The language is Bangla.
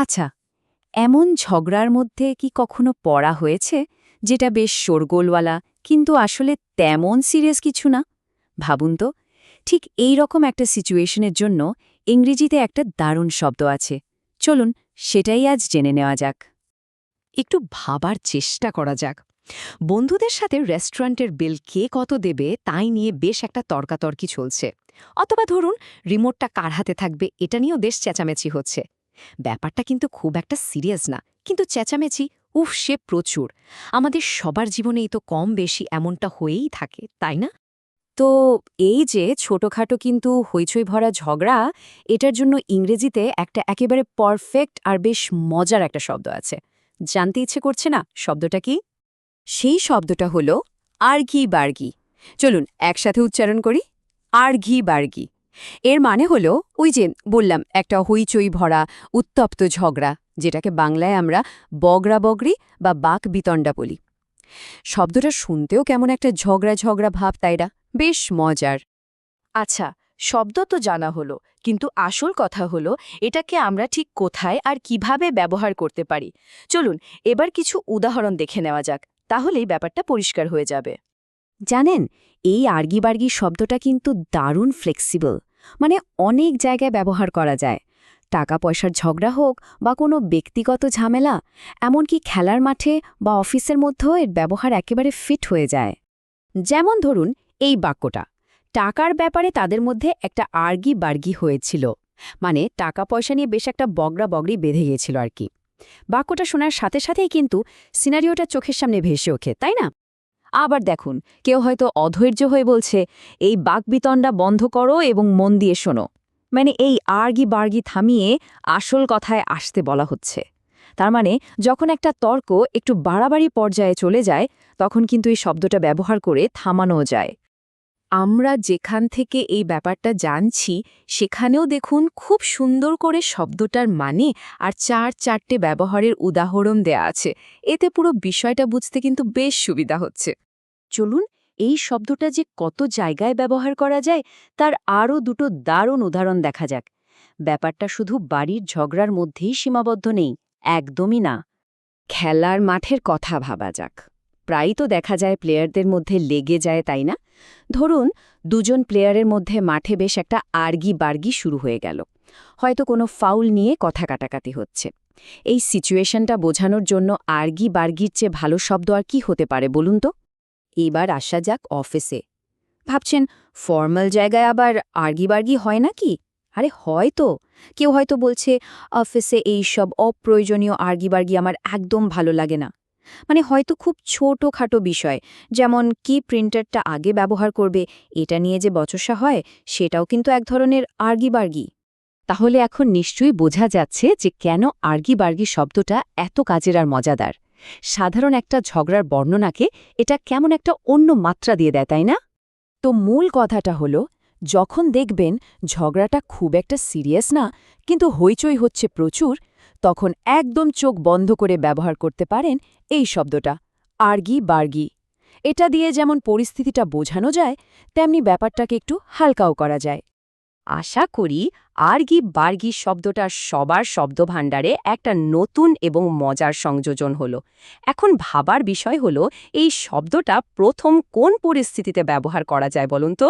আচ্ছা, এমন ঝগড়ার মধ্যে কি কখনো পড়া হয়েছে যেটা বেশ শোরগোলওয়ালা কিন্তু আসলে তেমন সিরিয়াস কিছু না? ভাবুন তো, ঠিক এই রকম একটা সিচুয়েশনের জন্য ইংরেজিতে একটা দারুণ শব্দ আছে। চলুন সেটাই আজ জেনে নেওয়া যাক। একটু ভাবার চেষ্টা করা যাক। বন্ধুদের সাথে রেস্টুরেন্টের বিল কে কত দেবে তাই নিয়ে বেশ একটা তর্কাতর্কি চলছে। অথবা ধরুন রিমোটটা কার হাতে থাকবে এটা নিয়েও বেশ চেঁচামেচি হচ্ছে। ব্যাপারটা কিন্তু খুব একটা সিরিয়াস না, কিন্তু চেঁচামেচি সে প্রচুর। আমাদের সবার জীবনেই তো কম বেশি এমনটা হয়েই থাকে, তাই না? তো এই যে ছোটখাটো কিন্তু হইচই ভরা ঝগড়া, এটার জন্য ইংরেজিতে একটা একেবারে পারফেক্ট আর বেশ মজার একটা শব্দ আছে। জানতে ইচ্ছে করছে না শব্দটা কি? সেই শব্দটা হলো আর্গি বার্গি। চলুন একসাথে উচ্চারণ করি, আর্ঘি বার্গি। এর মানে হলো ওই যে বললাম একটা হইচই ভরা উত্তপ্ত ঝগড়া, যেটাকে বাংলায় আমরা বগড়া বগড়ি বা বাক বিতণ্ডা বলি। শব্দটা শুনতেও কেমন একটা ঝগড়া ঝগড়া ভাব, তাইরা বেশ মজার। আচ্ছা, শব্দ তো জানা হলো, কিন্তু আসল কথা হলো এটাকে আমরা ঠিক কোথায় আর কিভাবে ব্যবহার করতে পারি। চলুন এবার কিছু উদাহরণ দেখে নেওয়া যাক, তাহলেই ব্যাপারটা পরিষ্কার হয়ে যাবে। জানেন, এই আর্গিবার্গি শব্দটা কিন্তু দারুণ ফ্লেক্সিবল, মানে অনেক জায়গায় ব্যবহার করা যায়। টাকা পয়সার ঝগড়া হোক বা কোনো ব্যক্তিগত ঝামেলা, এমনকি খেলার মাঠে বা অফিসের মধ্যেও এর ব্যবহার একেবারে ফিট হয়ে যায়। যেমন ধরুন এই বাক্যটা, টাকার ব্যাপারে তাদের মধ্যে একটা আর্গি বার্গি হয়েছিল, মানে টাকা পয়সা নিয়ে বেশ একটা বগড়া বগড়ি বেঁধে গিয়েছিল আর কি। বাক্যটা শোনার সাথে সাথেই কিন্তু সিনারিওটা চোখের সামনে ভেসে ওঠে, তাই না? আবার দেখুন, কেউ হয়তো অধৈর্য হয়ে বলছে, এই বাকবিতণ্ডা বন্ধ করো এবং মন দিয়ে শোনো, মানে এই আর্গি বার্গি থামিয়ে আসল কথায় আসতে বলা হচ্ছে। তার মানে যখন একটা তর্ক একটু বাড়াবাড়ি পর্যায়ে চলে যায়, তখন কিন্তু এই শব্দটা ব্যবহার করে থামানো যায়। আমরা যেখান থেকে এই ব্যাপারটা জানছি সেখানেও দেখুন খুব সুন্দর করে শব্দটার মানে আর চারটে ব্যবহারের উদাহরণ দেয়া আছে। এতে পুরো বিষয়টা বুঝতে কিন্তু বেশ সুবিধা হচ্ছে। চলুন এই শব্দটা যে কত জায়গায় ব্যবহার করা যায় তার আরও দুটো দারুণ উদাহরণ দেখা যাক। ব্যাপারটা শুধু বাড়ির ঝগড়ার মধ্যেই সীমাবদ্ধ নেই, একদমই না। খেলার মাঠের কথা ভাবা যাক। প্রায়ই তো দেখা যায় প্লেয়ারদের মধ্যে লেগে যায়, তাই না? ধরুন দুজন প্লেয়ারের মধ্যে মাঠে বেশ একটা আর্গি বার্গি শুরু হয়ে গেল, হয়তো কোনো ফাউল নিয়ে কথা কাটাকাটি হচ্ছে। এই সিচুয়েশনটা বোঝানোর জন্য আর্গি বার্গির চেয়ে ভালো শব্দ আর কি হতে পারে বলুন তো? এবার আসা যাক অফিসে। ভাবছেন ফর্মাল জায়গায় আবার আর্গিবার্গি হয় নাকি? আরে হয় তো। কেউ হয়তো বলছে, অফিসে এই সব অপ্রয়োজনীয় আর্গিবার্গি আমার একদম ভালো লাগে না। মানে হয়তো খুব ছোটখাটো বিষয়, যেমন কি প্রিন্টারটা আগে ব্যবহার করবে এটা নিয়ে যে বচসা হয়, সেটাও কিন্তু এক ধরনের আর্গিবার্গি। তাহলে এখন নিশ্চয়ই বোঝা যাচ্ছে যে কেন আর্গিবার্গি শব্দটা এত কাজের আর মজাদার। সাধারণ একটা ঝগড়ার বর্ণনাকে এটা কেমন একটা অন্য মাত্রা দিয়ে দেয়, তাই না? তো মূল কথাটা হলো, যখন দেখবেন ঝগড়াটা খুব একটা সিরিয়াস না কিন্তু হইচই হচ্ছে প্রচুর, তখন একদম চোখ বন্ধ করে ব্যবহার করতে পারেন এই শব্দটা, আর্গি বার্গি। এটা দিয়ে যেমন পরিস্থিতিটা বোঝানো যায়, তেমনি ব্যাপারটাকে একটু হালকাও করা যায়। আশা করি আর্গি বার্গি শব্দটা সবার শব্দভাণ্ডারে একটা নতুন এবং মজার সংযোজন হলো। এখন ভাবার বিষয় হলো, এই শব্দটা প্রথম কোন পরিস্থিতিতে ব্যবহার করা যায় বলুন তো?